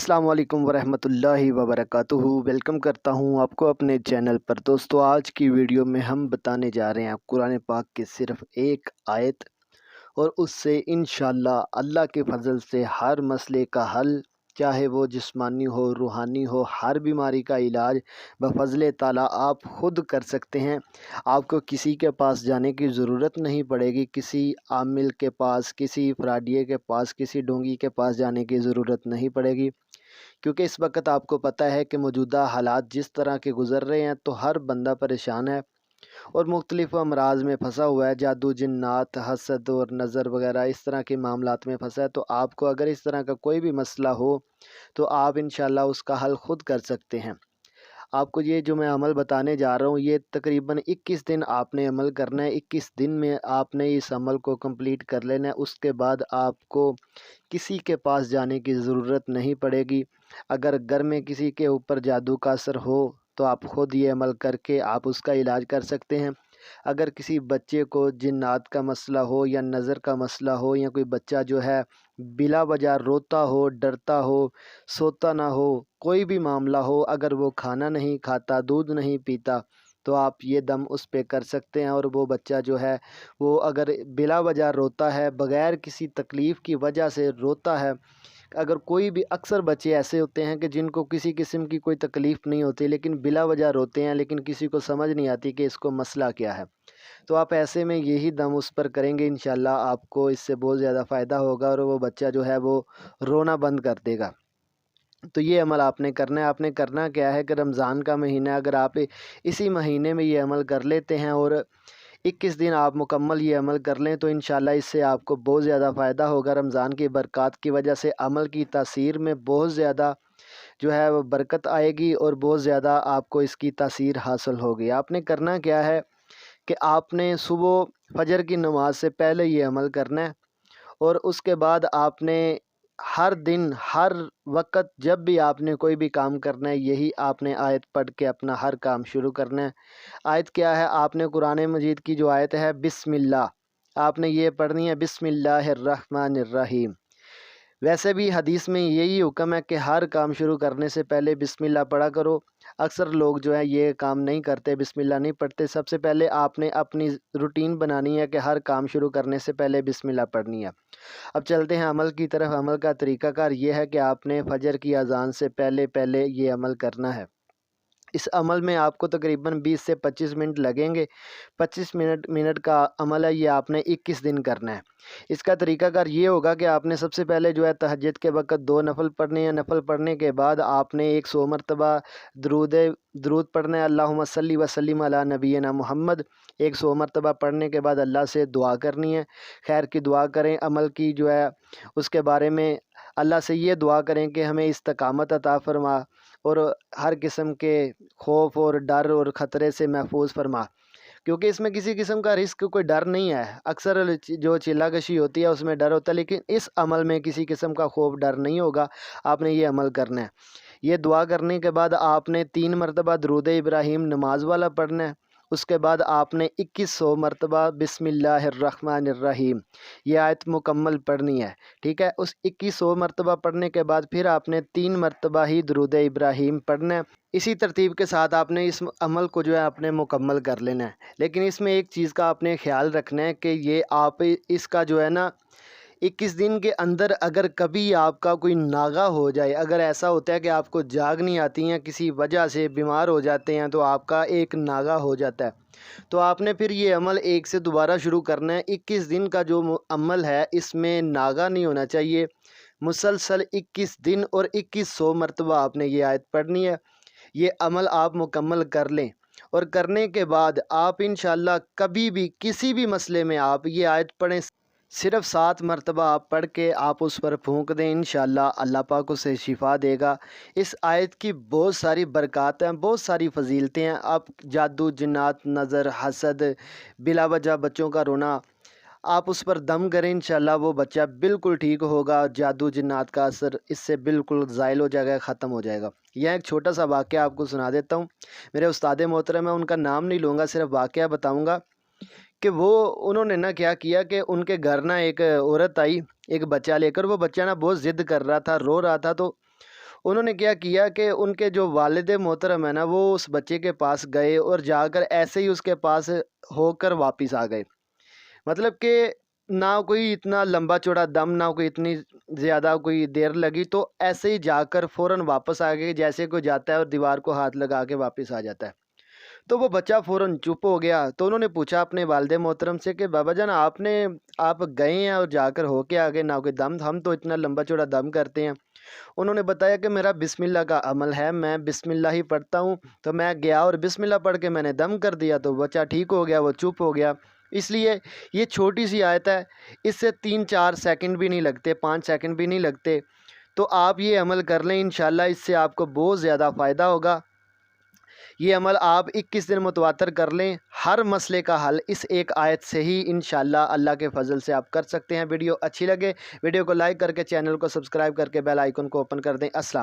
السلام علیکم ورحمۃ اللہ وبرکاتہ۔ ویلکم کرتا ہوں آپ کو اپنے چینل پر۔ دوستو آج کی ویڈیو میں ہم بتانے جا رہے ہیں قرآن پاک کی صرف ایک آیت، اور اس سے انشاءاللہ اللہ کے فضل سے ہر مسئلے کا حل، چاہے وہ جسمانی ہو روحانی ہو، ہر بیماری کا علاج بفضل تعالیٰ آپ خود کر سکتے ہیں۔ آپ کو کسی کے پاس جانے کی ضرورت نہیں پڑے گی، کسی عامل کے پاس، کسی فراڈیے کے پاس، کسی ڈھونگی کے پاس جانے کی ضرورت نہیں پڑے گی، کیونکہ اس وقت آپ کو پتہ ہے کہ موجودہ حالات جس طرح کے گزر رہے ہیں تو ہر بندہ پریشان ہے اور مختلف امراض میں پھنسا ہوا ہے، جادو، جنات، حسد اور نظر وغیرہ اس طرح کے معاملات میں پھنسا ہے۔ تو آپ کو اگر اس طرح کا کوئی بھی مسئلہ ہو تو آپ انشاءاللہ اس کا حل خود کر سکتے ہیں۔ آپ کو یہ جو میں عمل بتانے جا رہا ہوں، یہ تقریباً 21 دن آپ نے عمل کرنا ہے۔ 21 دن میں آپ نے اس عمل کو کمپلیٹ کر لینا ہے، اس کے بعد آپ کو کسی کے پاس جانے کی ضرورت نہیں پڑے گی۔ اگر گھر میں کسی کے اوپر جادو کا اثر ہو تو آپ خود یہ عمل کر کے آپ اس کا علاج کر سکتے ہیں۔ اگر کسی بچے کو جنات کا مسئلہ ہو یا نظر کا مسئلہ ہو، یا کوئی بچہ جو ہے بلا وجہ روتا ہو، ڈرتا ہو، سوتا نہ ہو، کوئی بھی معاملہ ہو، اگر وہ کھانا نہیں کھاتا، دودھ نہیں پیتا، تو آپ یہ دم اس پہ کر سکتے ہیں، اور وہ بچہ جو ہے وہ اگر بلا وجہ روتا ہے، بغیر کسی تکلیف کی وجہ سے روتا ہے، اگر کوئی بھی، اکثر بچے ایسے ہوتے ہیں کہ جن کو کسی قسم کی کوئی تکلیف نہیں ہوتی لیکن بلا وجہ روتے ہیں، لیکن کسی کو سمجھ نہیں آتی کہ اس کو مسئلہ کیا ہے، تو آپ ایسے میں یہی دم اس پر کریں گے، انشاءاللہ آپ کو اس سے بہت زیادہ فائدہ ہوگا اور وہ بچہ جو ہے وہ رونا بند کر دے گا۔ تو یہ عمل آپ نے کرنا ہے۔ آپ نے کرنا کیا ہے کہ رمضان کا مہینہ، اگر آپ اسی مہینے میں یہ عمل کر لیتے ہیں اور 21 دن آپ مکمل یہ عمل کر لیں تو انشاءاللہ اس سے آپ کو بہت زیادہ فائدہ ہوگا۔ رمضان کی برکات کی وجہ سے عمل کی تاثیر میں بہت زیادہ جو ہے وہ برکت آئے گی، اور بہت زیادہ آپ کو اس کی تاثیر حاصل ہوگی۔ آپ نے کرنا کیا ہے کہ آپ نے صبح فجر کی نماز سے پہلے یہ عمل کرنا ہے، اور اس کے بعد آپ نے ہر دن، ہر وقت، جب بھی آپ نے کوئی بھی کام کرنا ہے، یہی آپ نے آیت پڑھ کے اپنا ہر کام شروع کرنا ہے۔ آیت کیا ہے؟ آپ نے قرآن مجید کی جو آیت ہے بسم اللہ، آپ نے یہ پڑھنی ہے، بسم اللہ الرحمن الرحیم۔ ویسے بھی حدیث میں یہی حکم ہے کہ ہر کام شروع کرنے سے پہلے بسم اللہ پڑھا کرو۔ اکثر لوگ جو ہے یہ کام نہیں کرتے، بسم اللہ نہیں پڑھتے۔ سب سے پہلے آپ نے اپنی روٹین بنانی ہے کہ ہر کام شروع کرنے سے پہلے بسم اللہ پڑھنی ہے۔ اب چلتے ہیں عمل کی طرف۔ عمل کا طریقہ کار یہ ہے کہ آپ نے فجر کی اذان سے پہلے یہ عمل کرنا ہے۔ اس عمل میں آپ کو تقریباً 20 سے 25 منٹ لگیں گے۔ 25 منٹ کا عمل ہے، یہ آپ نے 21 دن کرنا ہے۔ اس کا طریقہ کار یہ ہوگا کہ آپ نے سب سے پہلے جو ہے تہجد کے وقت 2 نفل پڑھنے ہیں۔ نفل پڑھنے کے بعد آپ نے 100 مرتبہ درود پڑھنا ہے، اللہم صلی وسلم علی نبینا محمد۔ 100 مرتبہ پڑھنے کے بعد اللہ سے دعا کرنی ہے، خیر کی دعا کریں۔ عمل کی جو ہے اس کے بارے میں اللہ سے یہ دعا کریں کہ ہمیں استقامت عطا فرما، اور ہر قسم کے خوف اور ڈر اور خطرے سے محفوظ فرما، کیونکہ اس میں کسی قسم کا رزق کوئی ڈر نہیں ہے۔ اکثر جو چلہ کشی ہوتی ہے اس میں ڈر ہوتا ہے، لیکن اس عمل میں کسی قسم کا خوف ڈر نہیں ہوگا۔ آپ نے یہ عمل کرنا ہے۔ یہ دعا کرنے کے بعد آپ نے 3 مرتبہ درود ابراہیم نماز والا پڑھنا ہے۔ اس کے بعد آپ نے 2100 مرتبہ بسم اللہ الرحمن الرحیم یہ آیت مکمل پڑھنی ہے، ٹھیک ہے۔ اس 2100 مرتبہ پڑھنے کے بعد پھر آپ نے 3 مرتبہ ہی درود ابراہیم پڑھنا ہے۔ اسی ترتیب کے ساتھ آپ نے اس عمل کو جو ہے آپ نے مکمل کر لینا ہے، لیکن اس میں ایک چیز کا آپ نے خیال رکھنا ہے کہ یہ آپ اس کا جو ہے نا 21 دن کے اندر اگر کبھی آپ کا کوئی ناغہ ہو جائے، اگر ایسا ہوتا ہے کہ آپ کو جاگ نہیں آتی ہیں، کسی وجہ سے بیمار ہو جاتے ہیں، تو آپ کا ایک ناغہ ہو جاتا ہے، تو آپ نے پھر یہ عمل ایک سے دوبارہ شروع کرنا ہے۔ 21 دن کا جو عمل ہے اس میں ناغہ نہیں ہونا چاہیے۔ مسلسل 21 دن اور 2100 مرتبہ آپ نے یہ آیت پڑھنی ہے۔ یہ عمل آپ مکمل کر لیں، اور کرنے کے بعد آپ انشاءاللہ کبھی بھی کسی بھی مسئلے میں آپ یہ آیت پڑھیں، صرف 7 مرتبہ آپ پڑھ کے آپ اس پر پھونک دیں، انشاءاللہ اللہ پاک اسے شفا دے گا۔ اس آیت کی بہت ساری برکات ہیں، بہت ساری فضیلتیں ہیں۔ آپ جادو، جنات، نظر، حسد، بلا وجہ بچوں کا رونا، آپ اس پر دم کریں، انشاءاللہ وہ بچہ بالکل ٹھیک ہوگا، جادو جنات کا اثر اس سے بالکل زائل ہو جائے گا، ختم ہو جائے گا۔ یہاں ایک چھوٹا سا واقعہ آپ کو سنا دیتا ہوں۔ میرے استاد محترم ہیں، ان کا نام نہیں لوں گا، صرف واقعہ بتاؤں گا کہ انہوں نے نا کیا کیا کہ ان کے گھر نا ایک عورت آئی ایک بچہ لے کر۔ وہ بچہ نا بہت ضد کر رہا تھا، رو رہا تھا، تو انہوں نے کیا کیا کہ ان کے جو والد محترم ہیں نا وہ اس بچے کے پاس گئے اور جا کر ایسے ہی اس کے پاس ہو کر واپس آ گئے. مطلب کہ نہ کوئی اتنا لمبا چوڑا دم، نہ کوئی اتنی زیادہ کوئی دیر لگی، تو ایسے ہی جا کر فوراً واپس آ گئے جیسے کوئی جاتا ہے اور دیوار کو ہاتھ لگا کے واپس آ جاتا ہے. تو وہ بچہ فوراً چپ ہو گیا. تو انہوں نے پوچھا اپنے والد محترم سے کہ بابا جان آپ گئے ہیں اور جا کر ہو کے آ گئے، نہ کوئی دم، ہم تو اتنا لمبا چوڑا دم کرتے ہیں. انہوں نے بتایا کہ میرا بسم اللہ کا عمل ہے، میں بسم اللہ ہی پڑھتا ہوں. تو میں گیا اور بسم اللہ پڑھ کے میں نے دم کر دیا، تو بچہ ٹھیک ہو گیا، وہ چپ ہو گیا. اس لیے یہ چھوٹی سی آیت ہے، اس سے 3-4 سیکنڈ بھی نہیں لگتے، 5 سیکنڈ بھی نہیں لگتے. تو آپ یہ عمل کر لیں، انشاءاللہ اس سے آپ کو بہت زیادہ فائدہ ہوگا. یہ عمل آپ 21 دن متواتر کر لیں، ہر مسئلے کا حل اس ایک آیت سے ہی انشاءاللہ اللہ کے فضل سے آپ کر سکتے ہیں. ویڈیو اچھی لگے ویڈیو کو لائک کر کے چینل کو سبسکرائب کر کے بیل آئیکن کو اوپن کر دیں. السلام